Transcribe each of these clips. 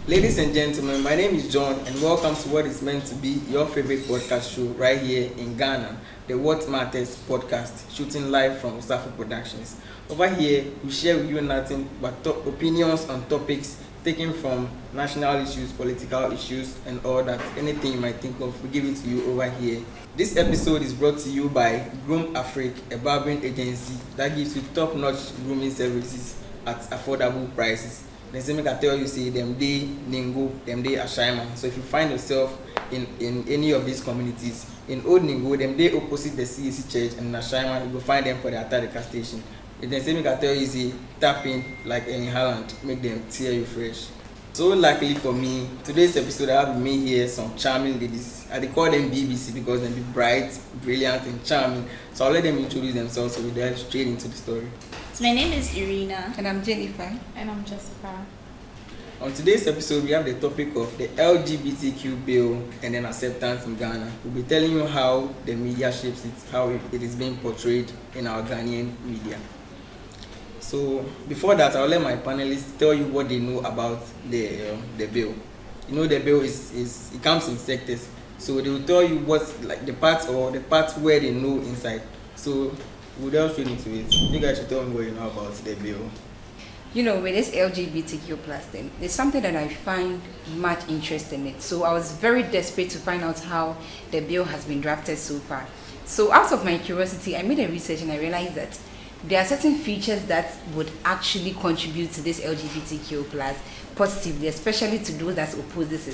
Ladies and gentlemen, my name is John and welcome to what is meant to be your favorite podcast show right here in Ghana, the What Matters podcast, shooting live from Usafo Productions. Over here, we share with you nothing but opinions on topics taken from national issues, political issues, and all that. Anything you might think of, we give it to you over here. This episode is brought to you by Groom Afrique, a barbering agency that gives you top-notch grooming services at affordable prices. Then say make I tell you say them day Ningo, them day Ashaiman. So if you find yourself in any of these communities, in Old Ningo, them day opposite the CEC Church and Ashaiman, you go find them for the Atadeka station. Then say make I tell you say tap in like in Holland, make them tear you fresh. So luckily for me, today's episode I have with me here some charming ladies. I call them BBC because they be bright, brilliant, and charming. So I'll let them introduce themselves so we dive straight into the story. So my name is Irina. And I'm Jennifer. And I'm Jessica. On today's episode, we have the topic of the LGBTQ bill and then acceptance in Ghana. We'll be telling you how the media shapes it, how it is being portrayed in our Ghanaian media. So before that, I'll let my panelists tell you what they know about the bill. You know the bill is it comes in sectors, so they will tell you what's like the parts where they know inside. So we'll delve straight into it. You guys should tell me what you know about the bill. You know, with this LGBTQ plus thing, it's something that I find much interest in it. So I was very desperate to find out how the bill has been drafted so far. So out of my curiosity, I made a research and I realized that there are certain features that would actually contribute to this LGBTQ plus positively, especially to those that oppose this.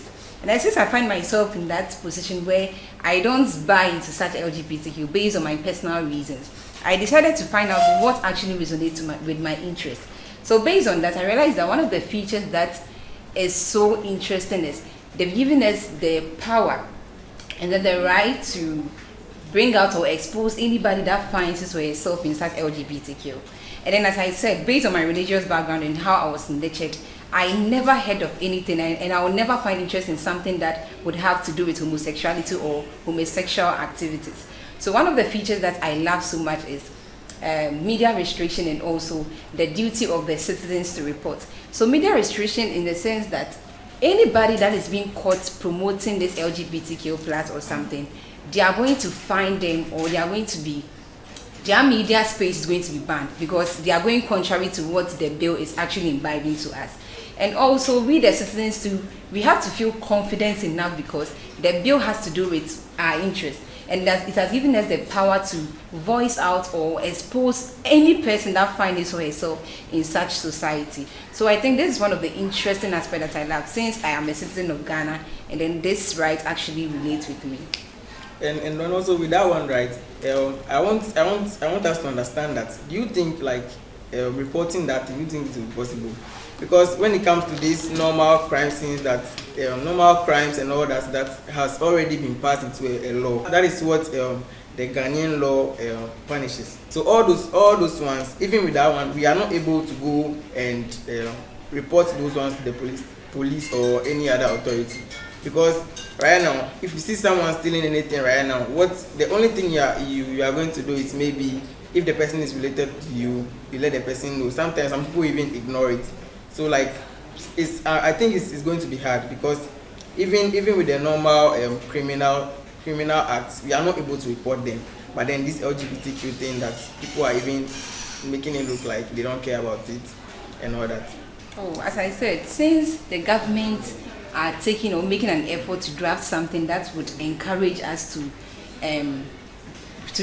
And since I find myself in that position where I don't buy into such LGBTQ based on my personal reasons, I decided to find out what actually resonates with my interest. So based on that, I realized that one of the features that is so interesting is they've given us the power and then the right to bring out or expose anybody that finds his or herself in such LGBTQ. And then as I said, based on my religious background and how I was in the church, I never heard of anything and I would never find interest in something that would have to do with homosexuality or homosexual activities. So one of the features that I love so much is media restriction and also the duty of the citizens to report. So media restriction in the sense that anybody that is being caught promoting this LGBTQ plus or something, they are going to find them or they are going to be, their media space is going to be banned because they are going contrary to what the bill is actually imbibing to us. And also we the citizens too, we have to feel confidence enough because the bill has to do with our interests. And that it has given us the power to voice out or expose any person that finds his or herself in such society. So I think this is one of the interesting aspects that I love since I am a citizen of Ghana and then this right actually relates with me. And then also with that one, right? I want us to understand that. Do you think like reporting that? Do you think it will be possible? Because when it comes to these normal crime scenes, that normal crimes and all that has already been passed into a law. That is what the Ghanaian law punishes. So all those ones, even with that one, we are not able to go and report those ones to the police or any other authority. Because right now, if you see someone stealing anything right now, the only thing you are going to do is maybe if the person is related to you, you let the person know. Sometimes some people even ignore it. So like, I think it's going to be hard because even with the normal criminal acts, we are not able to report them. But then this LGBTQ thing that people are even making it look like they don't care about it and all that. Oh, as I said, since the government are taking or making an effort to draft something that would encourage us to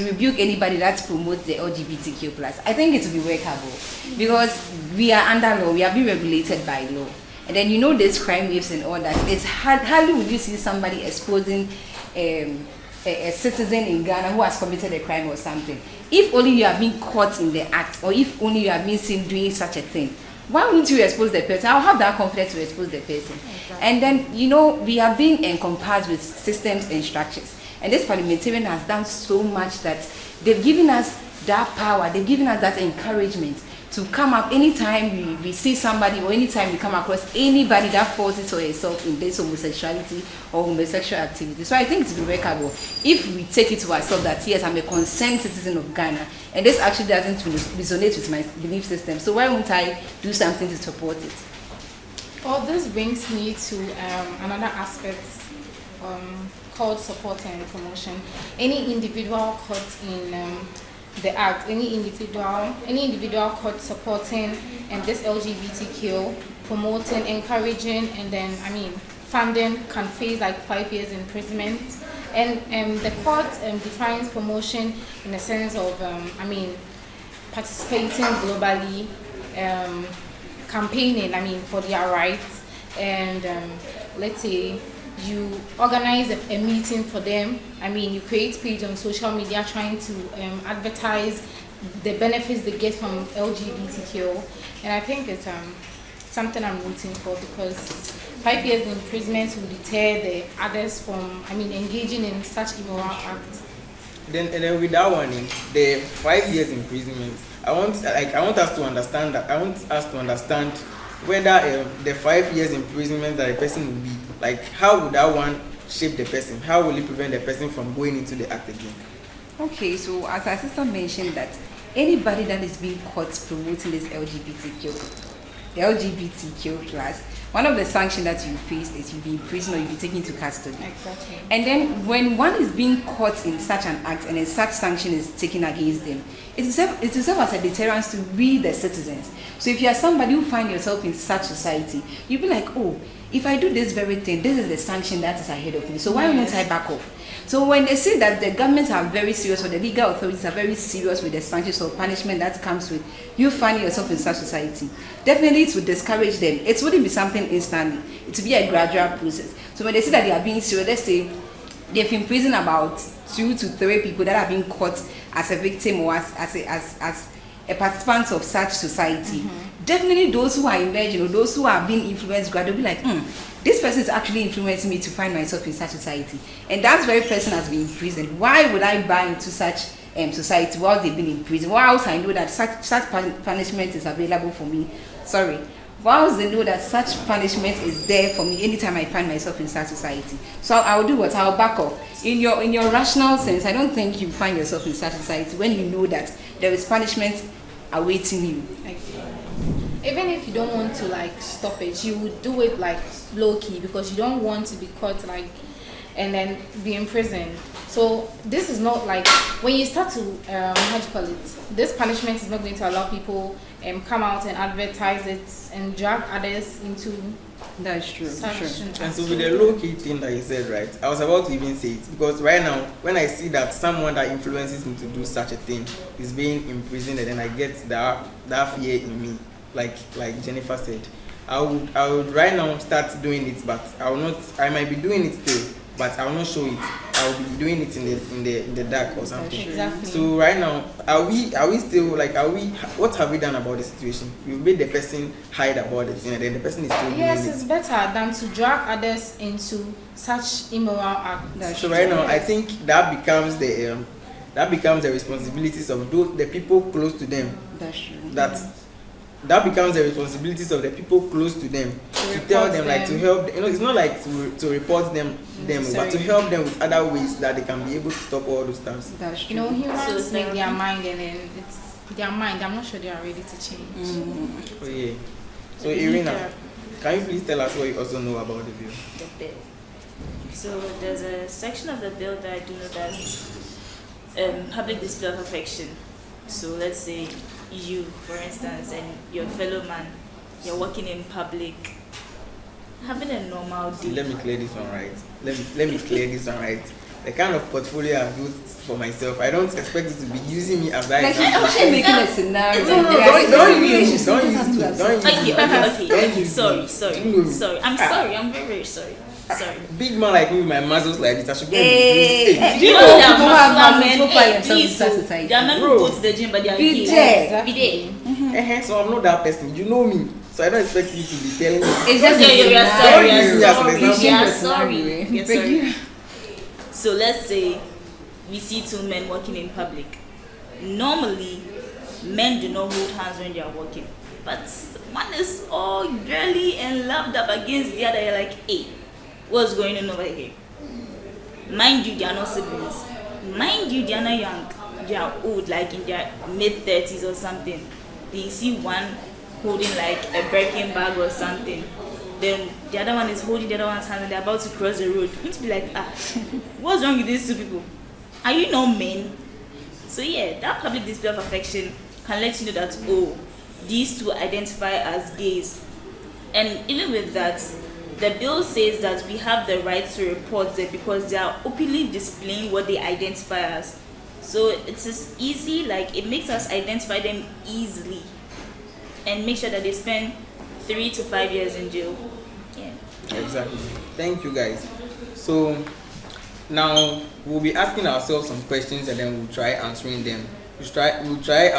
rebuke anybody that promotes the LGBTQ plus, I think it will be workable because we are under law, we are being regulated by law. And then you know this crime waves and all that. It's hardly would you see somebody exposing a citizen in Ghana who has committed a crime or something. If only you are being caught in the act or if only you are being seen doing such a thing, why wouldn't you expose the person? I'll have that confidence to expose the person. Exactly. And then, you know, we are being encompassed with systems and structures. And this parliamentarian has done so much that they've given us that power, they've given us that encouragement to come up anytime we see somebody or anytime we come across anybody that falls into herself in this homosexuality or homosexual activity. So I think it's workable if we take it to ourselves that yes, I'm a concerned citizen of Ghana and this actually doesn't resonate with my belief system. So why won't I do something to support it? Well, this brings me to another aspect called support and promotion. Any individual caught in the act, any individual caught supporting and this LGBTQ, promoting, encouraging, and then funding can face like 5 years imprisonment. And the court defines promotion in the sense of participating globally, campaigning, for their rights, and let's say you organize a meeting for them. You create page on social media trying to advertise the benefits they get from LGBTQ, and I think it's something I'm rooting for because 5 years imprisonment will deter the others from engaging in such immoral acts. Then with that one, the 5 years imprisonment, I want us to understand that. I want us to understand whether the 5 years imprisonment that a person will be, like, how would that one shape the person? How will it prevent the person from going into the act again? Okay, so as our sister mentioned that anybody that is being caught promoting this LGBTQ plus, one of the sanctions that you face is you'll be in prison or you'll be taken into custody. Exactly. And then when one is being caught in such an act and a such sanction is taken against them, it will serve as a deterrent to we the citizens. So if you are somebody who find yourself in such society, you'll be like, oh, if I do this very thing, this is the sanction that is ahead of me. So why won't I back off? So when they say that the governments are very serious or the legal authorities are very serious with the sanctions or punishment that comes with you finding yourself in such society, definitely it would discourage them. It wouldn't be something instantly. It would be a gradual process. So when they say that they are being serious, let's say they've imprisoned about 2 to 3 people that are being caught as a victim or as a participant of such society. Definitely those who are emerging or those who are being influenced gradually will be like, this person is actually influencing me to find myself in such society. And that very person has been imprisoned. Why would I buy into such society while they've been in prison? Whilst I know that such punishment is available for me. Whilst they know that such punishment is there for me anytime I find myself in such society. So I'll do what? I'll back off. In your rational sense, I don't think you find yourself in such society when you know that there is punishment awaiting you. Even if you don't want to stop it, you would do it low key because you don't want to be caught and then be imprisoned. So this is not when you start to how do you call it? This punishment is not going to allow people come out and advertise it and drag others into. That's true. And so with the low key thing that you said, right? I was about to even say it because right now when I see that someone that influences me to do such a thing is being imprisoned, and then I get that fear in me, like Jennifer said, I would right now start doing it, but I will not. I might be doing it still, but I will not show it. I will be doing it in the dark or something. Exactly. So right now, are we still what have we done about the situation? We've made the person hide about it, and then the person is still doing it. Yes, it's better than to drag others into such immoral acts. So right now, I think that becomes the responsibilities of the people close to them. That's true. That becomes the responsibilities of the people close to them to tell them, to help. It's not to report them, but to help them with other ways that they can be able to stop all those things. That's true. Humans make their mind, and then it's their mind. I'm not sure they are ready to change. Oh yeah. So Irina, can you please tell us what you also know about the bill? The bill. So there's a section of the bill that I do know that public display of affection. So let's say you, for instance, and your fellow man, you're working in public, having a normal day. Let me clear this one right. Let me clear this one right. The kind of portfolio I've built for myself, I don't expect you to be using me as that. Like you're actually making a scenario. Don't use Okay. Sorry. I'm sorry. I'm very, very sorry. Sorry. Big man like me with my muscles like this, I should go and Do you know that muscular men? They are men who go to the gym, but they are Be there. So I'm not that person. You know me, so I don't expect you to be telling me. It's just sorry. So let's say we see 2 men working in public. Normally, men do not hold hands when they are working, but one is all girly and loved up against the other. You're like, hey, what's going on over here? Mind you, they are not siblings. Mind you, they are not young. They are old, like in their mid-30s or something. They see one holding like a Birkin bag or something. then the other one is holding the other one's hand and they're about to cross the road. You need to be like, what's wrong with these two people? Are you not men? So yeah, that public display of affection can let you know that, oh, these two identify as gays. And even with that, the bill says that we have the right to report them because they are openly displaying what they identify as. So it's as easy, like it makes us identify them easily and make sure that they spend 3 to 5 years in jail. Yeah. Exactly. Thank you guys. So now we'll be asking ourselves some questions and then we'll try answering them. We'll try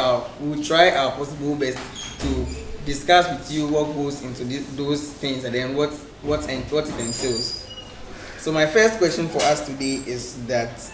our possible best to discuss with you what goes into those things and then what it entails. So my first question for us today is that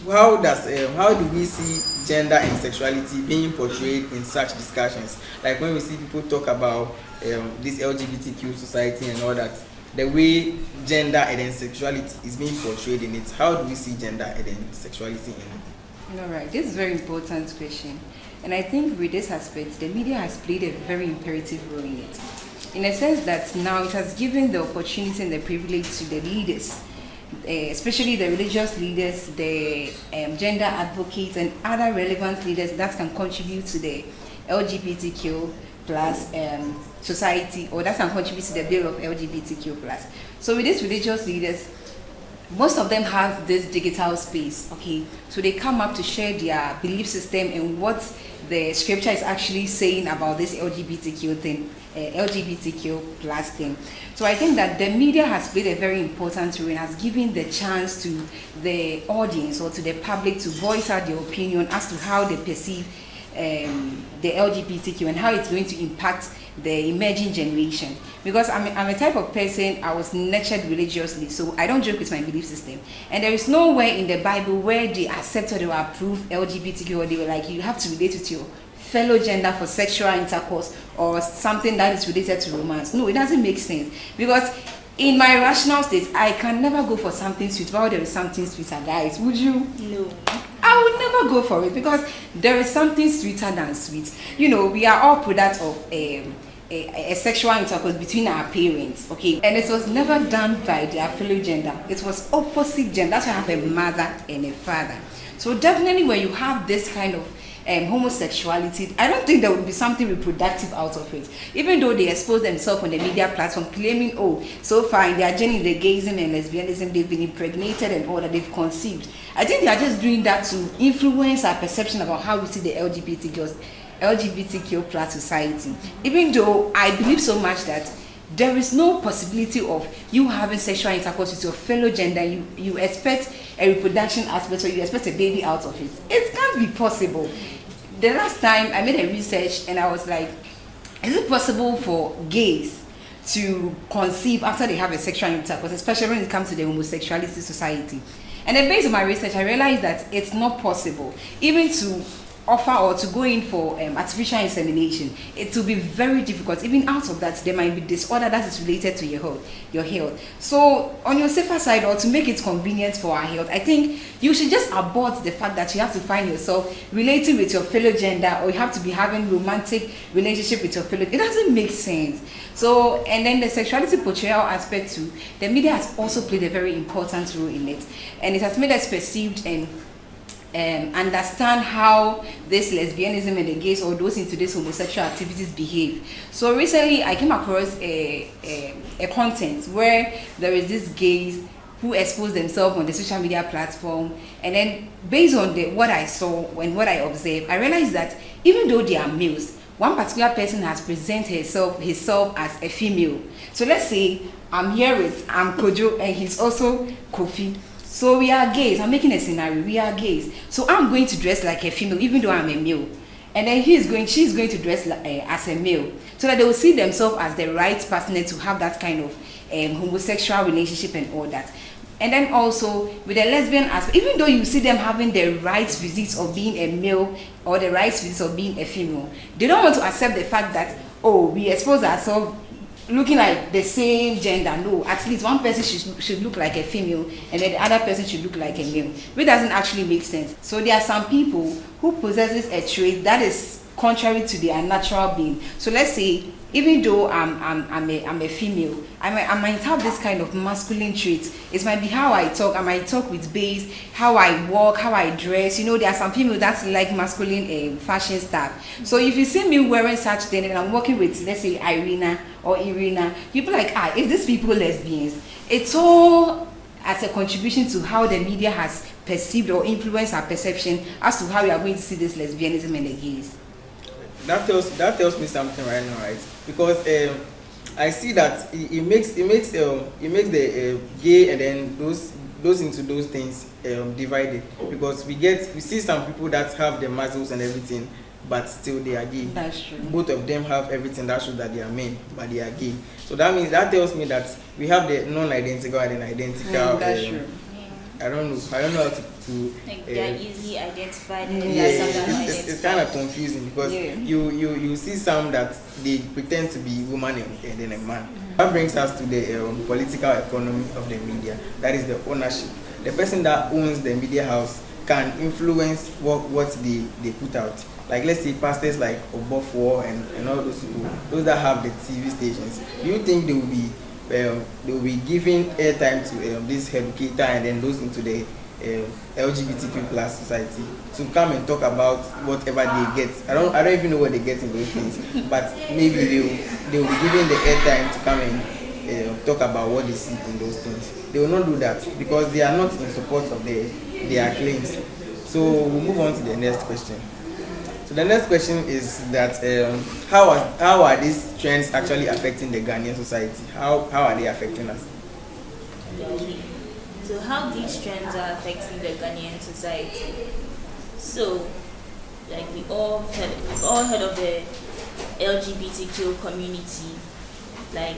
how do we see gender and sexuality being portrayed in such discussions? Like when we see people talk about this LGBTQ society and all that, the way gender and then sexuality is being portrayed in it, how do we see gender and then sexuality in it? All right, this is a very important question. And I think with this aspect, the media has played a very imperative role in it. In a sense that now it has given the opportunity and the privilege to the leaders, especially the religious leaders, the gender advocates, and other relevant leaders that can contribute to the LGBTQ plus society, or that can contribute to the bill of LGBTQ plus. So with these religious leaders, most of them have this digital space, okay? So they come up to share their belief system and what the scripture is actually saying about this LGBTQ thing, LGBTQ plus thing. So I think that the media has played a very important role and has given the chance to the audience or to the public to voice out their opinion as to how they perceive the LGBTQ and how it's going to impact the emerging generation. Because I'm a type of person, I was nurtured religiously, so I don't joke with my belief system. And there is nowhere in the Bible where they accepted or approved LGBTQ, or they were like, you have to relate with your fellow gender for sexual intercourse or something that is related to romance. No, it doesn't make sense. Because in my rational state, I can never go for something sweet while there is something sweeter, guys. Would you? No. I would never go for it because there is something sweeter than sweet. You know, we are all products of a sexual intercourse between our parents, okay? And it was never done by their fellow gender. It was opposite gender. That's why I have a mother and a father. So definitely when you have this kind of homosexuality, I don't think there would be something reproductive out of it. Even though they expose themselves on the media platform claiming, oh, so far in their journey, the gayism and lesbianism, they've been impregnated and all that, they've conceived. I think they are just doing that to influence our perception about how we see the LGBTQ plus society. Even though I believe so much that there is no possibility of you having sexual intercourse with your fellow gender, you expect a reproduction aspect or you expect a baby out of it. It can't be possible. The last time I made a research and I was like, is it possible for gays to conceive after they have a sexual intercourse, especially when it comes to the homosexuality society? And then based on my research, I realized that it's not possible. Even to offer or to go in for artificial insemination, it will be very difficult. Even out of that, there might be disorder that is related to your health. So on your safer side, or to make it convenient for our health, I think you should just abort the fact that you have to find yourself relating with your fellow gender, or you have to be having romantic relationship with your fellow. It doesn't make sense. So, and then the sexuality portrayal aspect too, the media has also played a very important role in it, and it has made us perceived and understand how this lesbianism and the gays or those into this homosexual activities behave. So recently I came across a content where there is this gays who expose themselves on the social media platform, and then based on what I saw and what I observed, I realized that even though they are males, one particular person has presented himself as a female. So let's say I'm here with Kojo and he's also Kofi. So we are gays. I'm making a scenario. We are gays. So I'm going to dress like a female, even though I'm a male. And then she's going to dress as a male, so that they will see themselves as the right partner to have that kind of homosexual relationship and all that. And then also with the lesbian aspect, even though you see them having the right physiques of being a male or the right physiques of being a female, they don't want to accept the fact that, oh, we expose ourselves looking like the same gender. No, at least one person should look like a female and then the other person should look like a male, which doesn't actually make sense. So there are some people who possesses a trait that is contrary to their natural being. So let's say even though I'm a female, I might have this kind of masculine traits. It might be how I talk. I might talk with bass, how I walk, how I dress. You know, there are some females that like masculine fashion stuff. So if you see me wearing such thing and I'm working with, let's say, Irina or Irina, you'll be like, is these people lesbians? It's all as a contribution to how the media has perceived or influenced our perception as to how we are going to see this lesbianism and the gays. That tells me something right now, right? Because I see that it makes the gay and then those into those things divided, because we see some people that have the muscles and everything, but still they are gay. That's true. Both of them have everything that shows that they are men, but they are gay. So that tells me that we have the non-identical and identical. That's true. I don't know how to Like they are easily identified and yeah, there are some that are it's kind of confusing, because you see some that they pretend to be woman and then a man. That brings us to the political economy of the media. That is the ownership. The person that owns the media house can influence what they put out. Like, let's say pastors like Obofor and all those people, those that have the TV stations. Do you think they will be giving airtime to this educator and then those into the LGBTQ plus society to come and talk about whatever they get? I don't even know what they get in those things, but maybe they will be giving the airtime to come and talk about what they see in those things. They will not do that because they are not in support of their claims. So we'll move on to the next question. So the next question is that how are these trends actually affecting the Ghanaian society? How are they affecting us? Okay. So how these trends are affecting the Ghanaian society? So, like we've all heard of the LGBTQ community. Like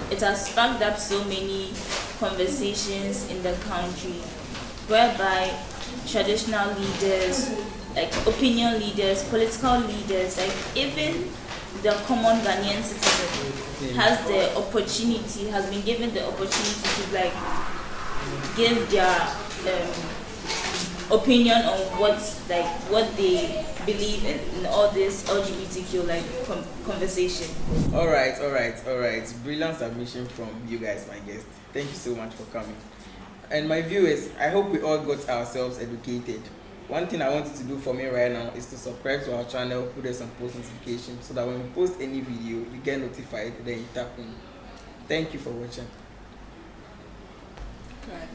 it has sparked up so many conversations in the country, whereby traditional leaders, like opinion leaders, political leaders, like even the common Ghanaian citizen has been given the opportunity to like give their opinion on what they believe in all this LGBTQ conversation. All right. Brilliant submission from you guys, my guests. Thank you so much for coming. And my viewers, I hope we all got ourselves educated. One thing I want you to do for me right now is to subscribe to our channel, put us on post notifications, so that when we post any video, you get notified, then you tap in. Thank you for watching. Right.